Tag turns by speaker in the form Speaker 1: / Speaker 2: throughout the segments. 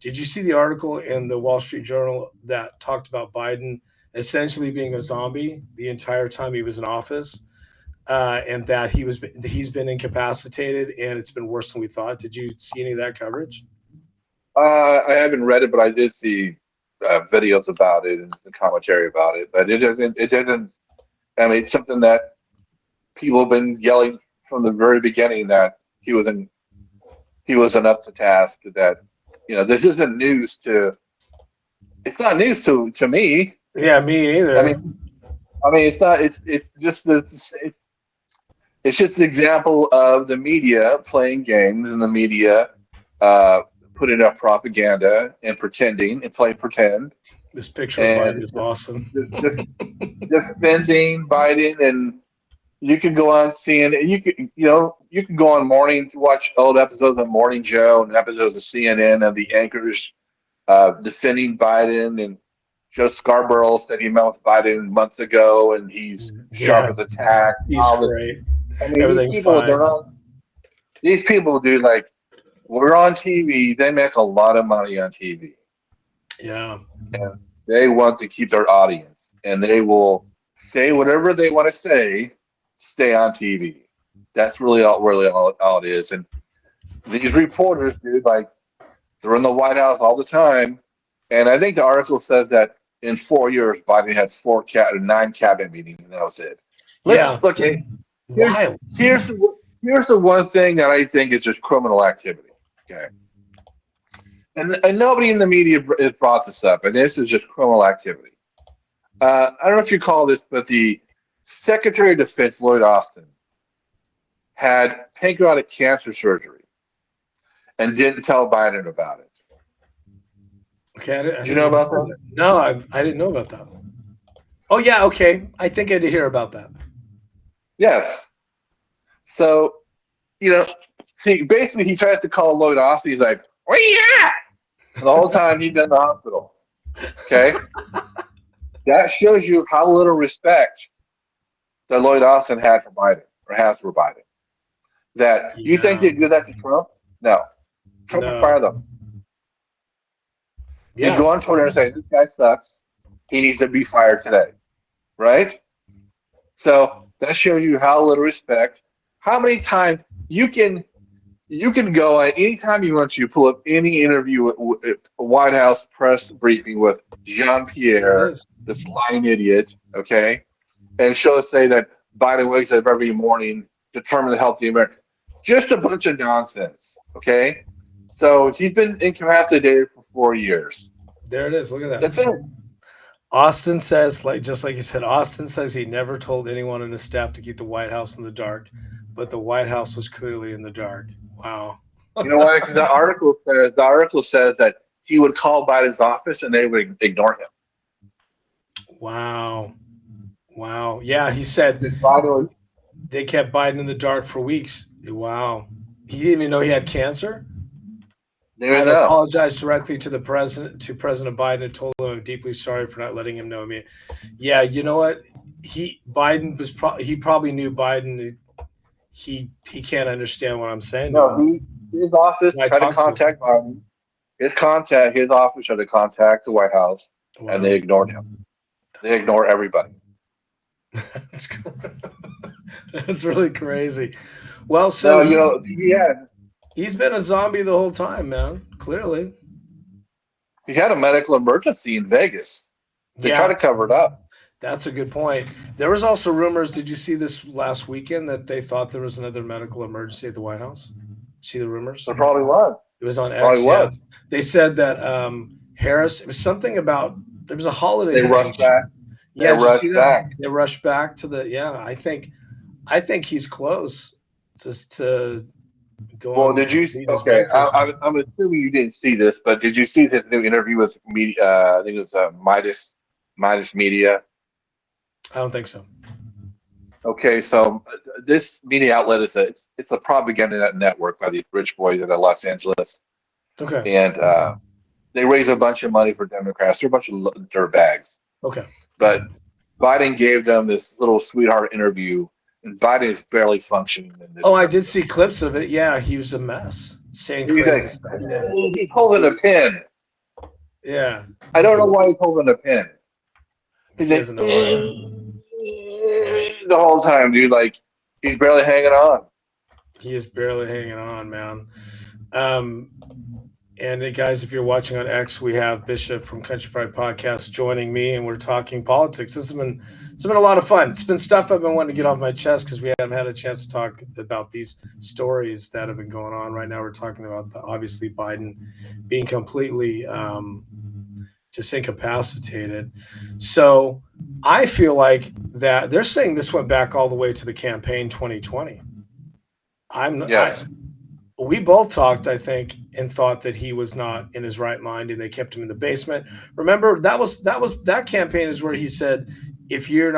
Speaker 1: Did you see the article in the Wall Street Journal that talked about Biden essentially being a zombie the entire time he was in office, and that he's been incapacitated and it's been worse than we thought? Did you see any of that coverage?
Speaker 2: I haven't read it, but I did see videos about it and some commentary about it. But it doesn't. I mean, it's something that people have been yelling from the very beginning that he wasn't up to task. That this isn't news to. It's not news to me.
Speaker 1: Yeah, me
Speaker 2: I
Speaker 1: either.
Speaker 2: mean, it's not. It's just an example of the media playing games and the media uh, putting up propaganda and pretending and playing pretend
Speaker 1: This picture of Biden
Speaker 2: and
Speaker 1: is awesome.
Speaker 2: just defending Biden. And you can go on CNN. You can go on morning to watch old episodes of Morning Joe and episodes of CNN of the anchors defending Biden. And Joe Scarborough said he met with Biden months ago, and he's sharp
Speaker 1: Yeah,
Speaker 2: as a tack.
Speaker 1: he's
Speaker 2: All this.
Speaker 1: great.
Speaker 2: I mean, these
Speaker 1: Everything's
Speaker 2: people,
Speaker 1: fine.
Speaker 2: these people do like we're on TV. They make a lot of money on TV,
Speaker 1: Yeah.
Speaker 2: and they want to keep their audience, and they will say whatever they want to say, stay on TV. That's really all it is. And these reporters, dude, like they're in the White House all the time. And I think the article says that in 4 years, Biden had 9 cabinet meetings, and that was it. Let's
Speaker 1: Yeah.
Speaker 2: look at here's
Speaker 1: Wild.
Speaker 2: here's the, here's the one thing that I think is just criminal activity. Okay, and nobody in the media has brought this up, and this is just criminal activity. I don't know if you call this, but the Secretary of Defense, Lloyd Austin, had pancreatic cancer surgery and didn't tell Biden about it.
Speaker 1: Okay, I
Speaker 2: Did you
Speaker 1: didn't
Speaker 2: know
Speaker 1: even
Speaker 2: about
Speaker 1: know
Speaker 2: that?
Speaker 1: that. No, I didn't know about that. Oh yeah, okay. I think I did hear about that.
Speaker 2: Yes. So, you know, see, basically he tries to call Lloyd Austin. He's like, "Where you at?" And the whole time he's in the hospital. Okay, that shows you how little respect that Lloyd Austin had for Biden or has for Biden. That you think
Speaker 1: Yeah.
Speaker 2: they'd do that to Trump? No. Trump would
Speaker 1: No.
Speaker 2: fire them. He'd
Speaker 1: Yeah.
Speaker 2: go on Twitter and say, "This guy sucks. He needs to be fired today." Right? So that shows you how little respect. How many times you can go at any time you want to pull up any interview at a White House press briefing with Jean
Speaker 1: There it
Speaker 2: Pierre,
Speaker 1: is.
Speaker 2: this lying idiot, okay, and she'll say that Biden wakes up every morning determined to help the American. Just a bunch of nonsense, okay. So he's been incapacitated for 4 years.
Speaker 1: There it is. Look at that.
Speaker 2: That's it.
Speaker 1: Austin says, like just like you said, Austin says he never told anyone in his staff to keep the White House in the dark, but the White House was clearly in the dark. Wow.
Speaker 2: You know why? Because the article says that he would call Biden's office and they would ignore him.
Speaker 1: Wow. Wow. Yeah, he said
Speaker 2: Because Biden was,
Speaker 1: they kept Biden in the dark for weeks. Wow. He didn't even know he had cancer.
Speaker 2: they
Speaker 1: I
Speaker 2: didn't
Speaker 1: had
Speaker 2: know.
Speaker 1: apologized directly to President Biden, and told him I'm deeply sorry for not letting him know. I mean, yeah, you know what? He probably knew Biden. He can't understand what I'm saying to
Speaker 2: No,
Speaker 1: him.
Speaker 2: his office
Speaker 1: I
Speaker 2: tried to
Speaker 1: talked to him.
Speaker 2: contact Biden. His office tried to contact the White House, and they
Speaker 1: Wow,
Speaker 2: ignored him. They
Speaker 1: that's
Speaker 2: ignore everybody.
Speaker 1: that's that's really crazy. Well, so
Speaker 2: No,
Speaker 1: he's been a zombie the whole time, man. Clearly,
Speaker 2: he had a medical emergency in Vegas. They tried
Speaker 1: yeah,
Speaker 2: to cover it up.
Speaker 1: that's a good point. There was also rumors. Did you see this last weekend that they thought there was another medical emergency at the White House? See the rumors?
Speaker 2: There probably was.
Speaker 1: It was on
Speaker 2: Probably
Speaker 1: X. Yeah,
Speaker 2: was.
Speaker 1: they said that Harris. It was something about there was a holiday
Speaker 2: They
Speaker 1: thing.
Speaker 2: rushed back. They
Speaker 1: Yeah, did you see
Speaker 2: rushed
Speaker 1: that?
Speaker 2: back.
Speaker 1: They rushed back to the. Yeah, I think he's close to go
Speaker 2: Well,
Speaker 1: on
Speaker 2: did you?
Speaker 1: meet his
Speaker 2: Okay,
Speaker 1: maker.
Speaker 2: I'm assuming you didn't see this, but did you see his new interview with media? I think it was Midas Media.
Speaker 1: I don't think so.
Speaker 2: Okay, so this media outlet it's a propaganda network by these rich boys out of Los Angeles,
Speaker 1: Okay.
Speaker 2: and they raise a bunch of money for Democrats. They're a bunch of dirtbags.
Speaker 1: Okay.
Speaker 2: But Biden gave them this little sweetheart interview, and Biden is barely functioning in this
Speaker 1: Oh, I did
Speaker 2: interview.
Speaker 1: see clips of it. Yeah, he was a mess, saying
Speaker 2: He's
Speaker 1: crazy
Speaker 2: like,
Speaker 1: stuff. Yeah.
Speaker 2: he's holding a pen.
Speaker 1: Yeah,
Speaker 2: I don't know why he's holding a pen. He's
Speaker 1: he
Speaker 2: like
Speaker 1: doesn't know why.
Speaker 2: the whole time, dude. Like he's barely hanging on.
Speaker 1: He is barely hanging on, man. Um, and guys, if you're watching on X, we have Bishop from Country Fried Podcast joining me, and we're talking politics. This has been a lot of fun. It's been stuff I've been wanting to get off my chest because we haven't had a chance to talk about these stories that have been going on. Right now, we're talking about obviously Biden being completely just incapacitated. So I feel like that they're saying this went back all the way to the campaign 2020. I
Speaker 2: Yes.
Speaker 1: we both talked, I think, and thought that he was not in his right mind, and they kept him in the basement. Remember, that campaign is where he said, if you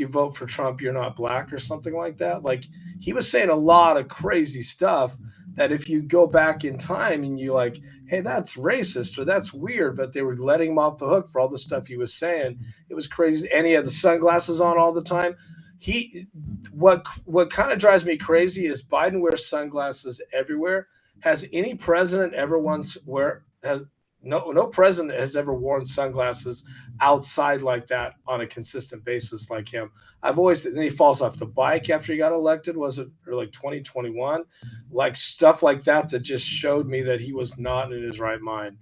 Speaker 1: vote for Trump, you're not black or something like that. Like he was saying a lot of crazy stuff that if you go back in time and you like, hey, that's racist or that's weird, but they were letting him off the hook for all the stuff he was saying. It was crazy, and he had the sunglasses on all the time. He what kind of drives me crazy is Biden wears sunglasses everywhere. Has any president ever once wear has no president has ever worn sunglasses outside like that on a consistent basis like him. I've always then he falls off the bike after he got elected. Was it or like 2021? Like stuff like that just showed me that he was not in his right mind.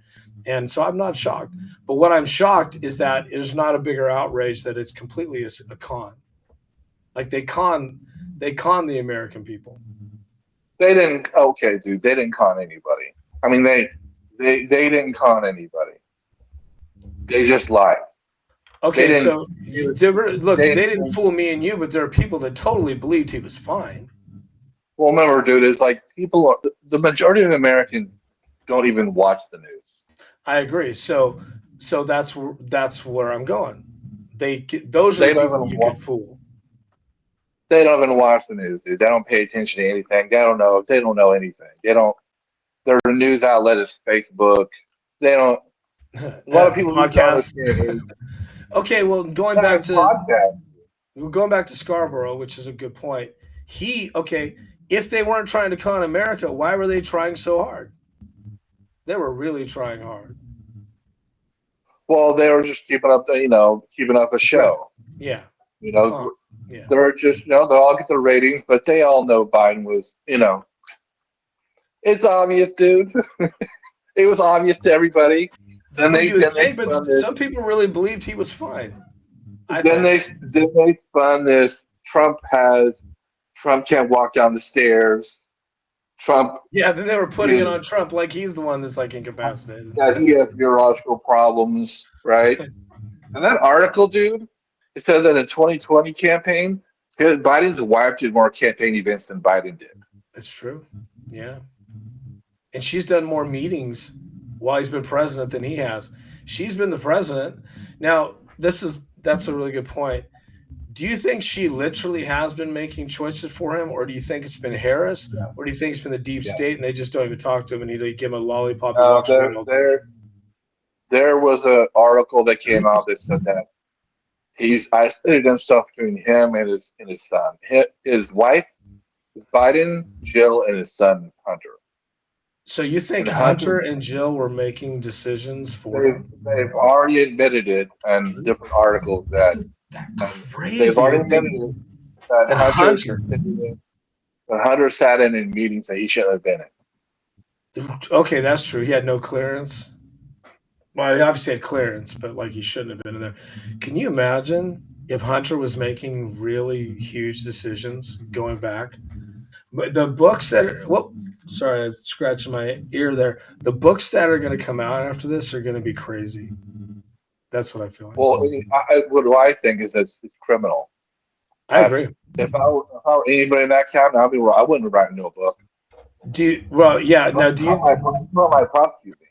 Speaker 1: And so I'm not shocked. But what I'm shocked is that it is not a bigger outrage that it's completely a con. Like they con the American people.
Speaker 2: They didn't. Okay, dude. They didn't con anybody. I mean, they didn't con anybody. They just lied. They
Speaker 1: Okay,
Speaker 2: didn't.
Speaker 1: so look,
Speaker 2: They,
Speaker 1: they didn't fool me and you, but there are people that totally believed he was fine.
Speaker 2: well, remember, dude, is like people. The majority of Americans don't even watch the news.
Speaker 1: I agree. So that's where I'm going. Those are the
Speaker 2: They don't
Speaker 1: people
Speaker 2: even
Speaker 1: you
Speaker 2: watch.
Speaker 1: could fool.
Speaker 2: They don't even watch the news, dude. They don't pay attention to anything. They don't know. They don't know anything. They don't. Their news outlet is Facebook. They don't. A lot of people just don't
Speaker 1: Podcasts.
Speaker 2: understand.
Speaker 1: Okay, well,
Speaker 2: Not even podcast.
Speaker 1: going back to Scarborough, which is a good point. If they weren't trying to con America, why were they trying so hard? They were really trying hard.
Speaker 2: Well, they were just keeping up, keeping up a
Speaker 1: Right.
Speaker 2: show.
Speaker 1: Yeah.
Speaker 2: You
Speaker 1: The
Speaker 2: know,
Speaker 1: con. Yeah.
Speaker 2: they're just, they all get the ratings, but they all know Biden was, it's obvious, dude. It was obvious to everybody. Then
Speaker 1: Well,
Speaker 2: they,
Speaker 1: you would
Speaker 2: then they
Speaker 1: think, but
Speaker 2: spun this.
Speaker 1: some people really believed he was fine. I
Speaker 2: Then
Speaker 1: think.
Speaker 2: they spun this. Trump can't walk down the stairs. Trump,
Speaker 1: Yeah, then they were putting it
Speaker 2: is,
Speaker 1: on Trump like he's the one that's like incapacitated.
Speaker 2: that he has neurological problems, right? And that article, dude, it said that in 2020 campaign, Biden's wife did more campaign events than Biden did.
Speaker 1: It's true. Yeah. And she's done more meetings while he's been president than he has. She's been the president. Now, that's a really good point. Do you think she literally has been making choices for him, or do you think it's been Harris,
Speaker 2: Yeah,
Speaker 1: or do you think it's been the deep
Speaker 2: yeah.
Speaker 1: state and they just don't even talk to him and they give him a lollipop? He
Speaker 2: Uh,
Speaker 1: walks
Speaker 2: there,
Speaker 1: around all
Speaker 2: there, there was an article that came out that said that he's isolated himself between him and his son, his wife, Biden, Jill, and his son Hunter.
Speaker 1: So you think
Speaker 2: And Hunter,
Speaker 1: Hunter and Jill were making decisions for
Speaker 2: they've
Speaker 1: him?
Speaker 2: they've already admitted it in different articles
Speaker 1: Isn't that
Speaker 2: and they've
Speaker 1: crazy to
Speaker 2: already
Speaker 1: think
Speaker 2: admitted it that
Speaker 1: that Hunter?
Speaker 2: Hunter sat in meetings that he shouldn't have been in.
Speaker 1: Okay, that's true. He had no clearance. Well, he obviously had clearance, but like he shouldn't have been in there. Can you imagine if Hunter was making really huge decisions going back? But the books that are, well, sorry, I'm scratching my ear there. The books that are going to come out after this are going to be crazy. That's what I feel like.
Speaker 2: Well, what do I think is it's criminal.
Speaker 1: I agree.
Speaker 2: If I were anybody in that cabinet, I wouldn't write no book.
Speaker 1: Well, yeah. Now,
Speaker 2: How might prosecute me?